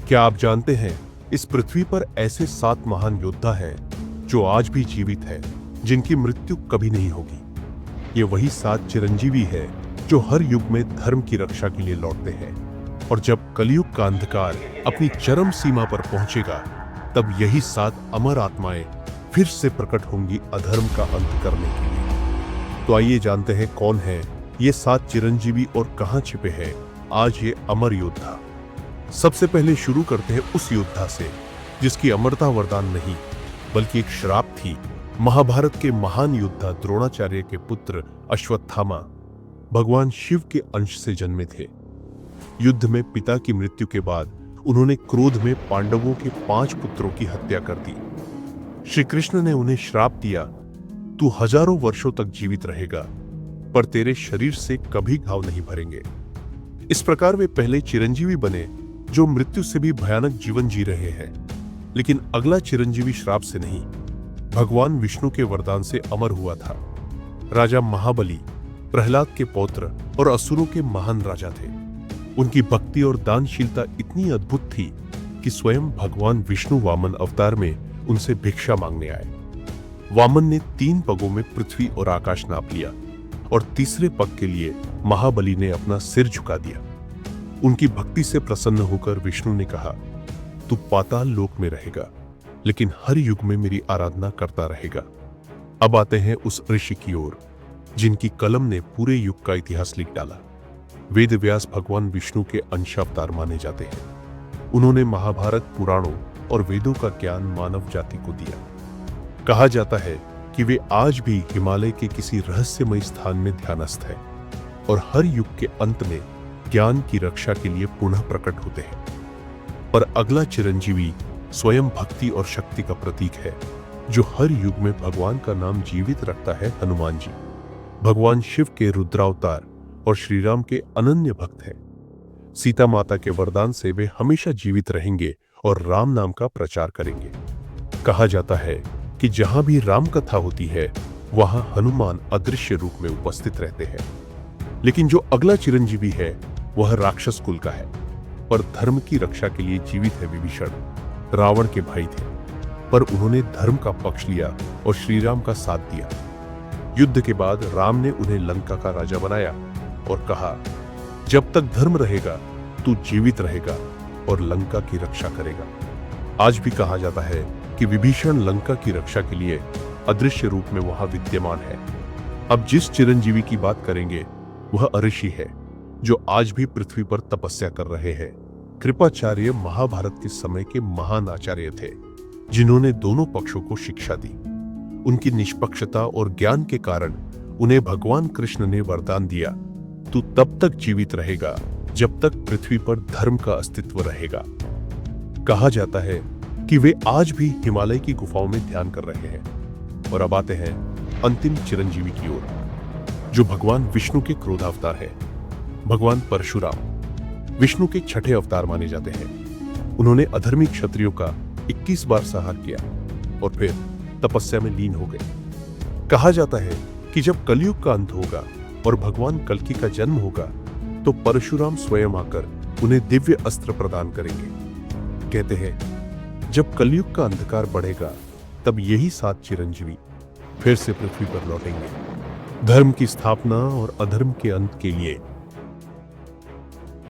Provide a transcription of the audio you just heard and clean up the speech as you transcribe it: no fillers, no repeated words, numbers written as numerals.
क्या आप जानते हैं, इस पृथ्वी पर ऐसे 7 महान योद्धा हैं जो आज भी जीवित हैं, जिनकी मृत्यु कभी नहीं होगी। ये वही 7 चिरंजीवी हैं जो हर युग में धर्म की रक्षा के लिए लौटते हैं, और जब कलयुग का अंधकार अपनी चरम सीमा पर पहुंचेगा, तब यही 7 अमर आत्माएं फिर से प्रकट होंगी अधर्म का अंत करने के लिए। तो आइए जानते हैं कौन है ये 7 चिरंजीवी और कहां छिपे हैं आज ये अमर योद्धा। सबसे पहले शुरू करते हैं उस योद्धा से जिसकी अमरता वरदान नहीं बल्कि एक श्राप थी। महाभारत के महान योद्धा द्रोणाचार्य के पुत्र अश्वत्थामा भगवान शिव के अंश से जन्मे थे। युद्ध में पिता की मृत्यु के बाद उन्होंने क्रोध में पांडवों के 5 पुत्रों की हत्या कर दी। श्री कृष्ण ने उन्हें श्राप दिया, तू हजारों वर्षों तक जीवित रहेगा, पर तेरे शरीर से कभी घाव नहीं भरेंगे। इस प्रकार वे पहले चिरंजीवी बने जो मृत्यु से भी भयानक जीवन जी रहे हैं। लेकिन अगला चिरंजीवी श्राप से नहीं, भगवान विष्णु के वरदान से अमर हुआ था। राजा महाबली प्रहलाद के पौत्र और असुरों के महान राजा थे। उनकी भक्ति और दानशीलता इतनी अद्भुत थी कि स्वयं भगवान विष्णु वामन अवतार में उनसे भिक्षा मांगने आए। वामन ने 3 पगों में पृथ्वी और आकाश नाप लिया और तीसरे पग के लिए महाबली ने अपना सिर झुका दिया। उनकी भक्ति से प्रसन्न होकर विष्णु ने कहा, तू पाताल लोक में रहेगा, लेकिन हर युग में मेरी आराधना करता रहेगा। अब आते हैं उस ऋषि की ओर जिनकी कलम ने पूरे युग का इतिहास लिख डाला। वेद व्यास भगवान विष्णु के अंश अवतार माने जाते हैं। उन्होंने महाभारत, पुराणों और वेदों का ज्ञान मानव जाति को दिया। कहा जाता है कि वे आज भी हिमालय के किसी रहस्यमय स्थान में ध्यानस्थ हैं और हर युग के अंत में ज्ञान की रक्षा के लिए पुनः प्रकट होते हैं। पर अगला चिरंजीवी स्वयं भक्ति और शक्ति का प्रतीक है, जो हर युग में भगवान का नाम जीवित रखता है, हनुमान जी। भगवान शिव के रुद्रावतार और श्री राम के अनन्य भक्त हैं। सीता माता के वरदान से वे हमेशा जीवित रहेंगे और राम नाम का प्रचार करेंगे। कहा जाता है कि जहां भी राम कथा होती है, वहां हनुमान अदृश्य रूप में उपस्थित रहते हैं। लेकिन जो अगला चिरंजीवी है वह राक्षस कुल का है, पर धर्म की रक्षा के लिए जीवित है विभीषण। रावण के भाई थे, पर उन्होंने धर्म का पक्ष लिया और श्री राम का साथ दिया। युद्ध के बाद राम ने उन्हें लंका का राजा बनाया और कहा, जब तक धर्म रहेगा तू जीवित रहेगा और लंका की रक्षा करेगा। आज भी कहा जाता है कि विभीषण लंका की रक्षा के लिए अदृश्य रूप में वहां विद्यमान है। अब जिस चिरंजीवी की बात करेंगे वह ऋषि है जो आज भी पृथ्वी पर तपस्या कर रहे हैं। कृपाचार्य महाभारत के समय के महान आचार्य थे, जिन्होंने दोनों पक्षों को शिक्षा दी। उनकी निष्पक्षता और ज्ञान के कारण उन्हें भगवान कृष्ण ने वरदान दिया, तू तब तक जीवित रहेगा जब तक पृथ्वी पर धर्म का अस्तित्व रहेगा। कहा जाता है कि वे आज भी हिमालय की गुफाओं में ध्यान कर रहे हैं। और अब आते हैं अंतिम चिरंजीवी की ओर, जो भगवान विष्णु के क्रोधावतार है, भगवान परशुराम। विष्णु के 6ठे अवतार माने जाते हैं। उन्होंने अधर्मी क्षत्रियों का 21 बार संहार किया और फिर तपस्या में लीन हो गए। कहा जाता है कि जब कलयुग का अंत होगा और भगवान कल्कि का जन्म होगा, तो परशुराम स्वयं आकर उन्हें दिव्य अस्त्र प्रदान करेंगे। कहते हैं जब कलयुग का अंधकार बढ़ेगा, तब यही 7 चिरंजीवी फिर से पृथ्वी पर लौटेंगे। धर्म की स्थापना और अधर्म के अंत के लिए